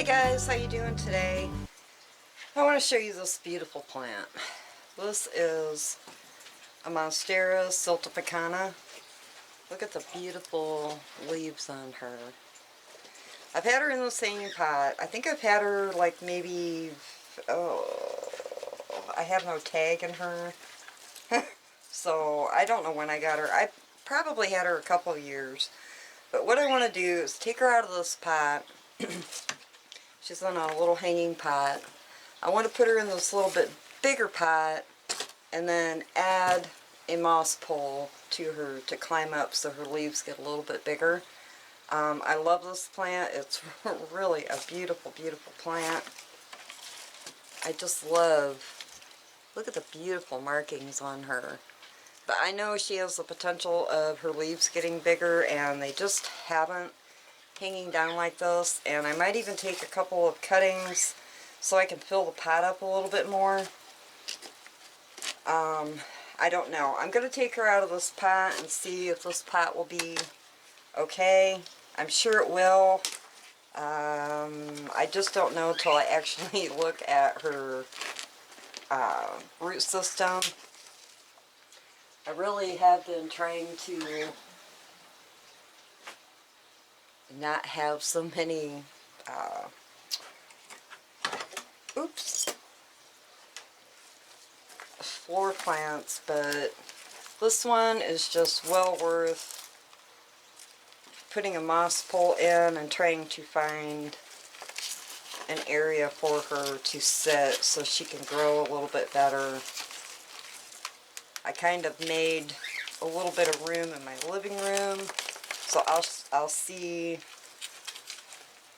guys, how you doing today? I want to show you this beautiful plant. This is a Monstera Siltepecana. Look at the beautiful leaves on her. I've had her in this hanging pot. I think I've had her like maybe, I have no tag in her. So I don't know when I got her. I probably had her a couple of years. But what I want to do is take her out of this pot. She's in a little hanging pot. I want to put her in this little bit bigger pot and then add a moss pole to her to climb up so her leaves get a little bit bigger. I love this plant. It's really a beautiful, beautiful plant. I just love, look at the beautiful markings on her. But I know she has the potential of her leaves getting bigger, and they just haven't, hanging down like this. And I might even take a couple of cuttings so I can fill the pot up a little bit more. I don't know. I'm going to take her out of this pot and see if this pot will be okay. I'm sure it will. I just don't know until I actually look at her root system. I really have been trying to not have so many floor plants, but this one is just well worth putting a moss pole in and trying to find an area for her to sit so she can grow a little bit better. I kind of made a little bit of room in my living room, so I'll see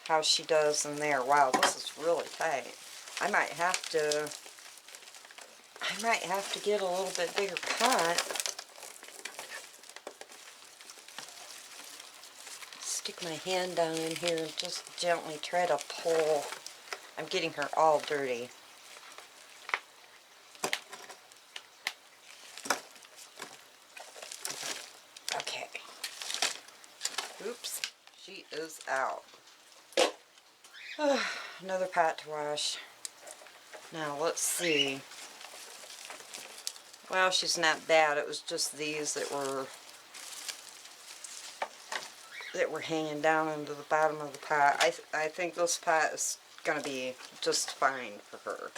how she does in there. Wow, this is really tight. I might have to get a little bit bigger pot. Stick my hand down in here and just gently try to pull. I'm getting her all dirty. Okay. Oops. She is out. Another pot to wash. Now let's see. Well, she's not bad. It was just these that were hanging down into the bottom of the pot. I think this pot is going to be just fine for her.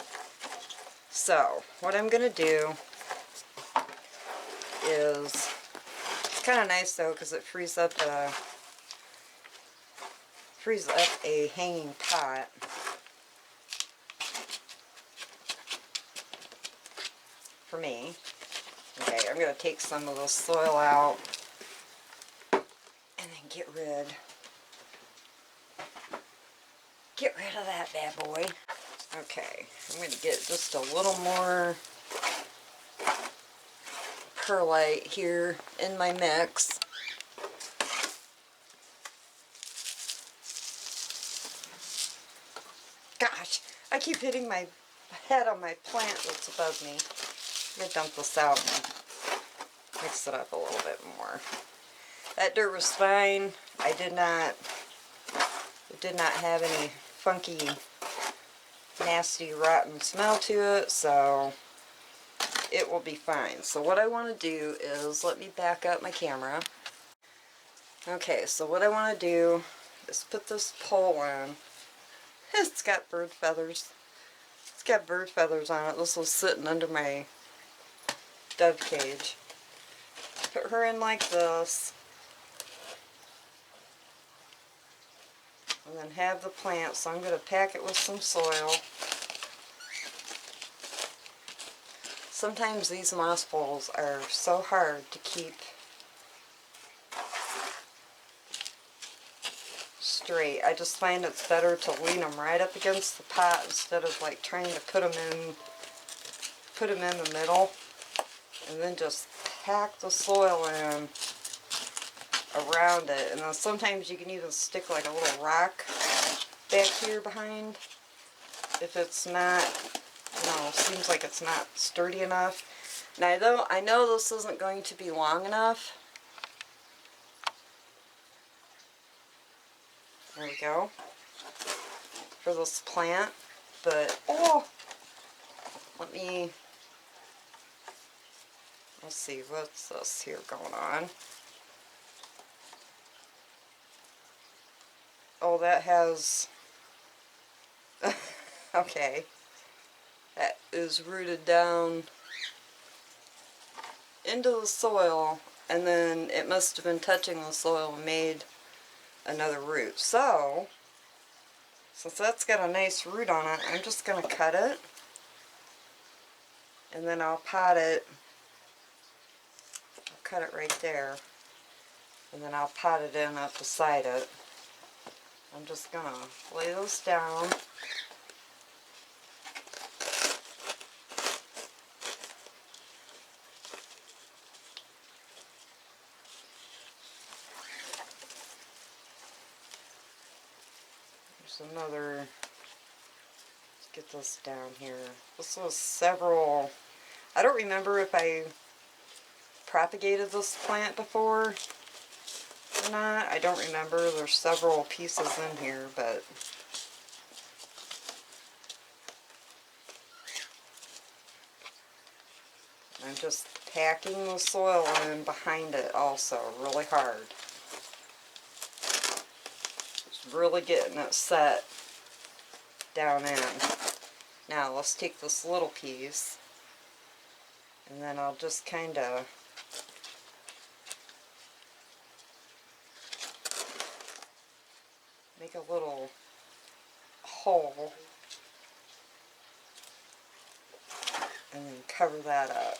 So, what I'm going to do is, it's kind of nice though because it frees up a hanging pot. For me. Okay, I'm going to take some of the soil out and then get rid of that bad boy. Okay, I'm going to get just a little more perlite here in my mix. Gosh, I keep hitting my head on my plant that's above me. I'm going to dump this out and mix it up a little bit more. That dirt was fine. It did not have any funky, nasty, rotten smell to it, so it will be fine. So what I want to do is, let me back up my camera. Okay, so what I want to do is put this pole in. It's got bird feathers. It's got bird feathers on it. This was sitting under my dove cage. Put her in like this. And then have the plant, so I'm going to pack it with some soil. Sometimes these moss poles are so hard to keep straight. I just find it's better to lean them right up against the pot instead of like trying to put them in the middle, and then just pack the soil in around it. And then sometimes you can even stick like a little rock back here behind if it's not, seems like it's not sturdy enough. Now I know this isn't going to be long enough. There we go. for this plant, but oh, let's see, what's this here going on? Oh, that has, okay, that is rooted down into the soil, and then it must have been touching the soil and made another root. So, since that's got a nice root on it, I'm just going to cut it, and then I'll pot it. I'll cut it right there, and then I'll pot it in up beside it. I'm just going to lay this down. There's another, let's get this down here. This was several, I don't remember if I propagated this plant before or not. I don't remember. There's several pieces in here, but I'm just packing the soil in behind it also really hard. Just really getting it set down in. Now let's take this little piece, and then I'll just kind of make a little hole and then cover that up.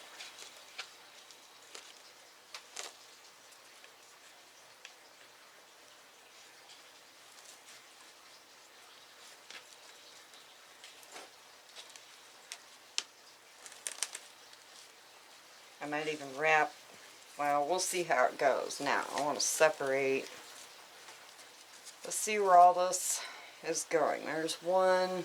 I might even wrap, well, we'll see how it goes. Now, I want to separate. Let's see where all this is going. There's one.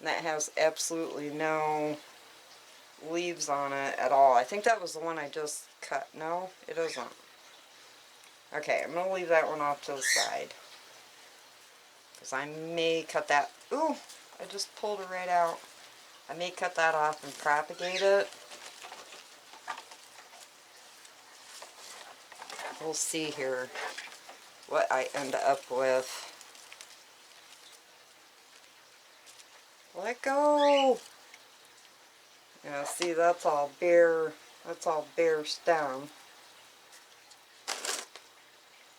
That has absolutely no leaves on it at all. I think that was the one I just cut. No, it isn't. Okay, I'm going to leave that one off to the side, because I may cut that. Ooh, I just pulled it right out. I may cut that off and propagate it. We'll see here what I end up with. Let go! Yeah, see, that's all bare stem.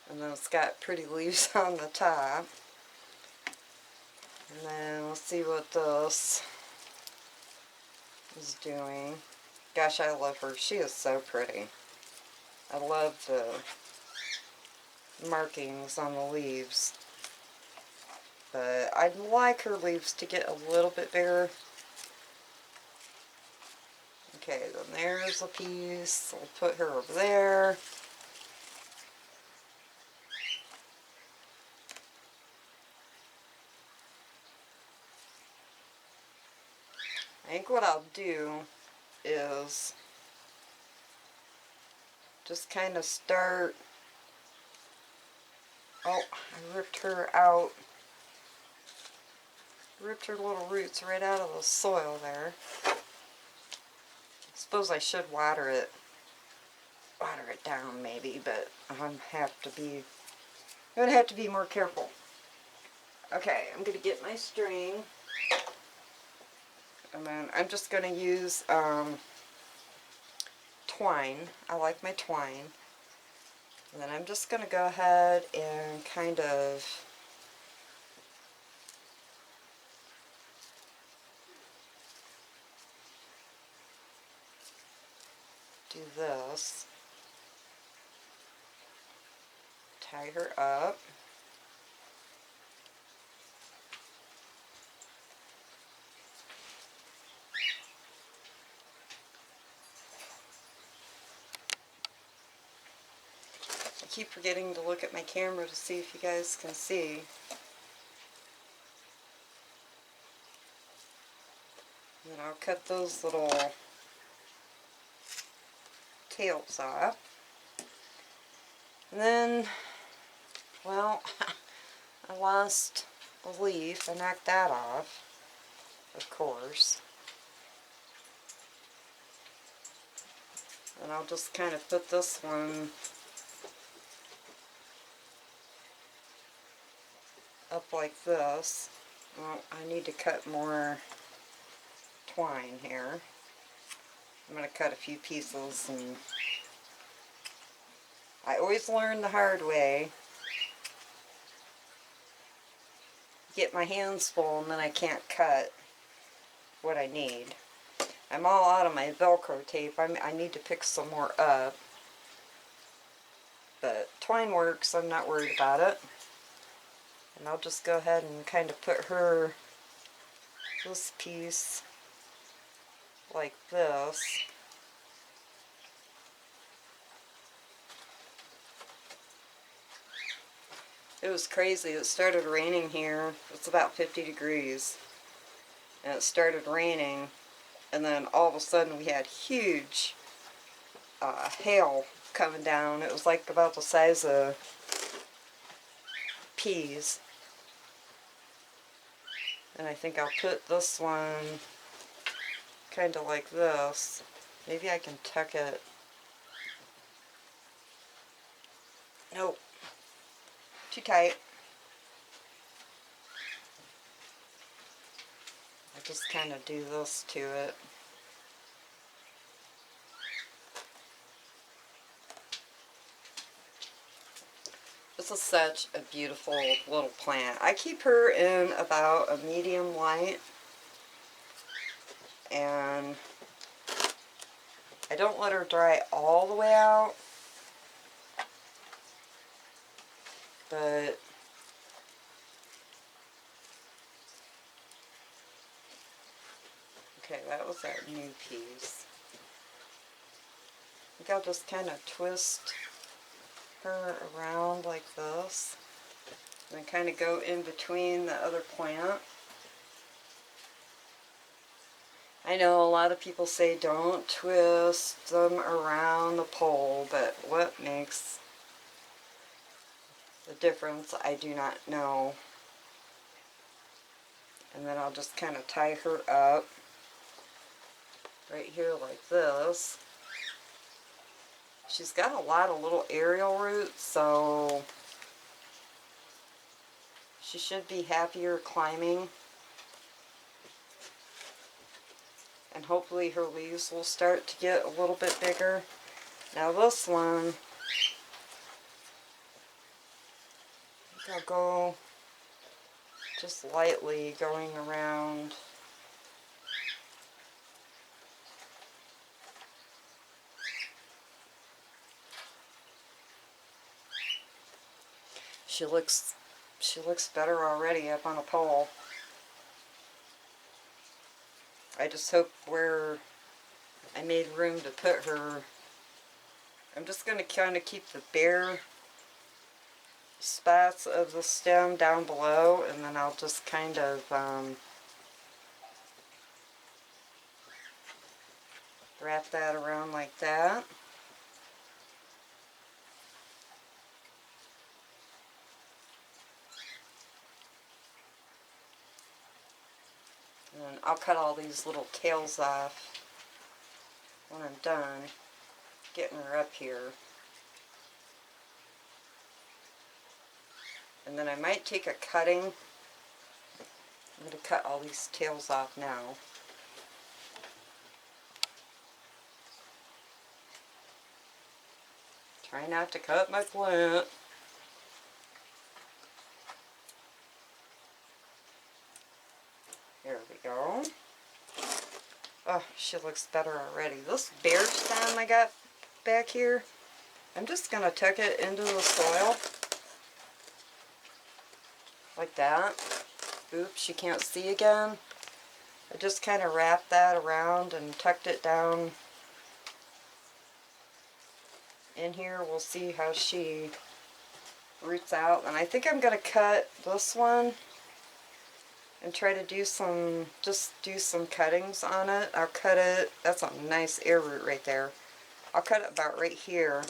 And then it's got pretty leaves on the top. And then let's see what this is doing. Gosh, I love her. She is so pretty. I love the markings on the leaves. But I'd like her leaves to get a little bit bigger. Okay, then there's a piece. I'll put her over there. I think what I'll do is just kind of start. Oh, I ripped her out. Ripped her little roots right out of the soil there. I suppose I should water it down maybe, but I'm gonna have to be more careful. Okay, I'm gonna get my string, and then I'm just gonna use twine. I like my twine, and then I'm just gonna go ahead and kind of do this. Tie her up. I keep forgetting to look at my camera to see if you guys can see. And then I'll cut those little tails off. And then Well, I lost a leaf. I knocked that off, of course. And I'll just kind of put this one up like this. Well, I need to cut more twine here. I'm going to cut a few pieces, and I always learn the hard way. Get my hands full and then I can't cut what I need. I'm all out of my Velcro tape. I need to pick some more up. But twine works, I'm not worried about it. And I'll just go ahead and kind of put this piece like this. It was crazy. It started raining here. It's about 50 degrees. And it started raining. And then all of a sudden we had huge hail coming down. It was like about the size of peas. And I think I'll put this one kind of like this. Maybe I can tuck it. Nope. Too tight. I just kind of do this to it. This is such a beautiful little plant. I keep her in about a medium light, and I don't let her dry all the way out, but okay, that was that new piece. I think I'll just kind of twist her around like this, and then kind of go in between the other plant. I know a lot of people say don't twist them around the pole, but what makes the difference, I do not know. And then I'll just kind of tie her up right here like this. She's got a lot of little aerial roots, so she should be happier climbing. And hopefully her leaves will start to get a little bit bigger. Now this one, I think I'll go just lightly going around. She looks better already up on a pole. I just hope where I made room to put her, I'm just going to kind of keep the bare spots of the stem down below, and then I'll just kind of wrap that around like that. And I'll cut all these little tails off when I'm done getting her up here. And then I might take a cutting. I'm going to cut all these tails off now. Try not to cut my plant. There we go. Oh, she looks better already. This bare stem I got back here, I'm just going to tuck it into the soil. Like that. Oops, you can't see again. I just kind of wrapped that around and tucked it down in here. We'll see how she roots out. And I think I'm going to cut this one and try to do some, just do some cuttings on it. I'll cut it, that's a nice air root right there. I'll cut it about right here.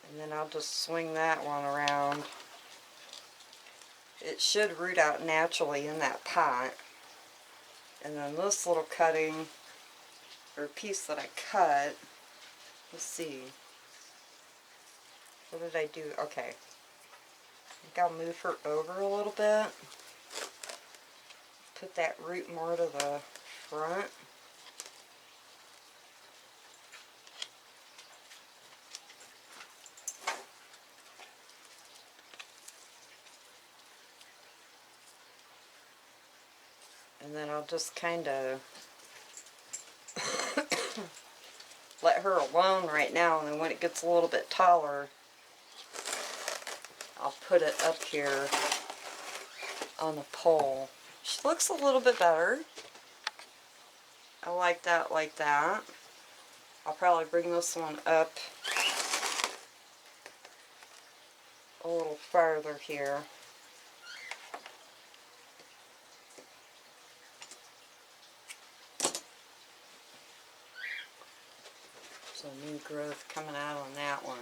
And And then I'll just swing that one around. It should root out naturally in that pot. And then this little cutting, or piece that I cut, let's see. What did I do? Okay. I think I'll move her over a little bit. Put that root more to the front. And then I'll just kind of let her alone right now, and then when it gets a little bit taller, I'll put it up here on the pole. She looks a little bit better. I like that like that. I'll probably bring this one up a little farther here. So new growth coming out on that one.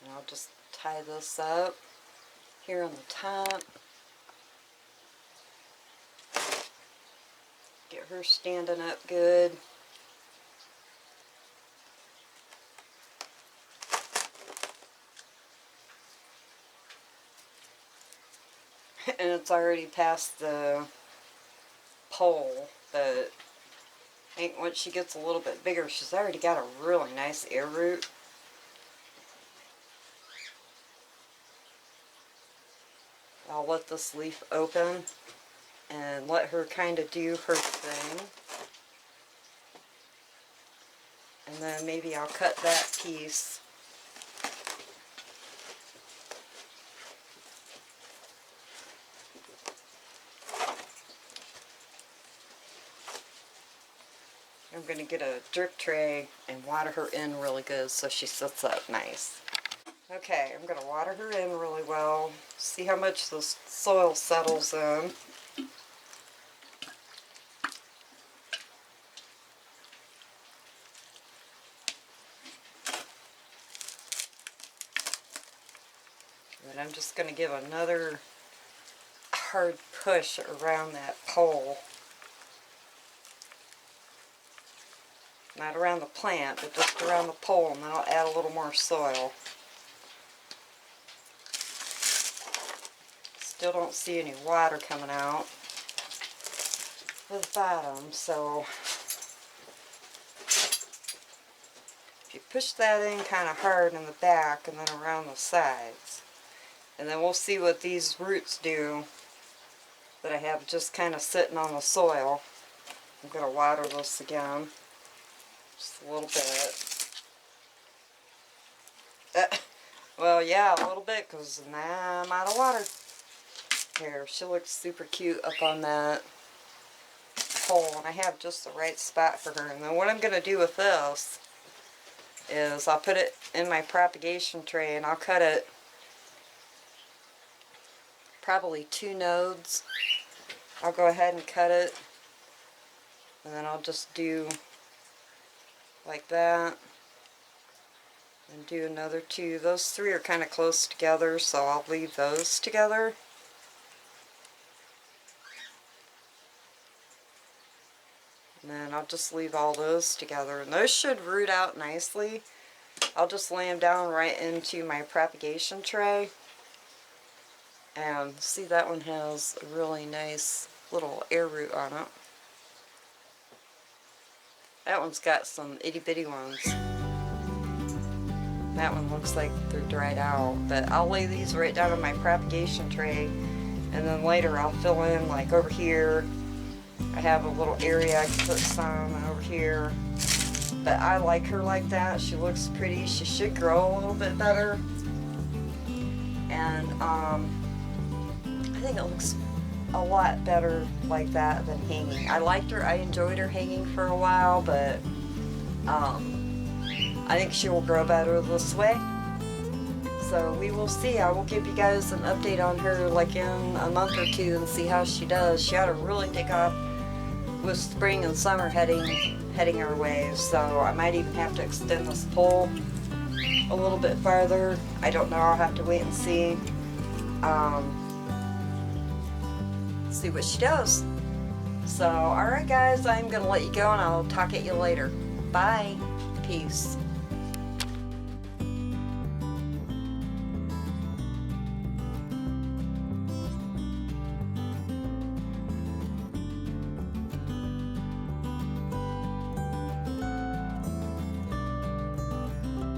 And I'll just tie this up here on the top. Get her standing up good. And it's already past the pole, but I think once she gets a little bit bigger, she's already got a really nice air root. I'll let this leaf open and let her kind of do her thing. And then maybe I'll cut that piece. I'm going to get a drip tray and water her in really good so she sits up nice. Okay, I'm going to water her in really well. See how much the soil settles in. And I'm just going to give another hard push around that pole. Not around the plant, but just around the pole, and then I'll add a little more soil. Still don't see any water coming out of the bottom, so if you push that in kind of hard in the back and then around the sides, and then we'll see what these roots do that I have just kind of sitting on the soil. I'm going to water this again. Just a little bit. Well, yeah, a little bit, because now I'm out of water. Here, she looks super cute up on that pole, and I have just the right spot for her. And then what I'm going to do with this is I'll put it in my propagation tray, and I'll cut it probably 2 nodes. I'll go ahead and cut it, and then I'll just do like that, and do another 2. Those 3 are kind of close together, so I'll leave those together. And then I'll just leave all those together, and those should root out nicely. I'll just lay them down right into my propagation tray. And see, that one has a really nice little air root on it. That one's got some itty bitty ones. That one looks like they're dried out, but I'll lay these right down on my propagation tray, and then later I'll fill in, like over here. I have a little area I can put some, and over here. But I like her like that. She looks pretty. She should grow a little bit better. And I think it looks a lot better like that than hanging. I liked her, I enjoyed her hanging for a while, but I think she will grow better this way. So we will see. I will give you guys an update on her like in a month or 2 and see how she does. She ought to really take off with spring and summer heading heading our way. So I might even have to extend this pole a little bit farther. I don't know. I'll have to wait and see. See what she does. So, alright guys, I'm going to let you go and I'll talk at you later. Bye. Peace.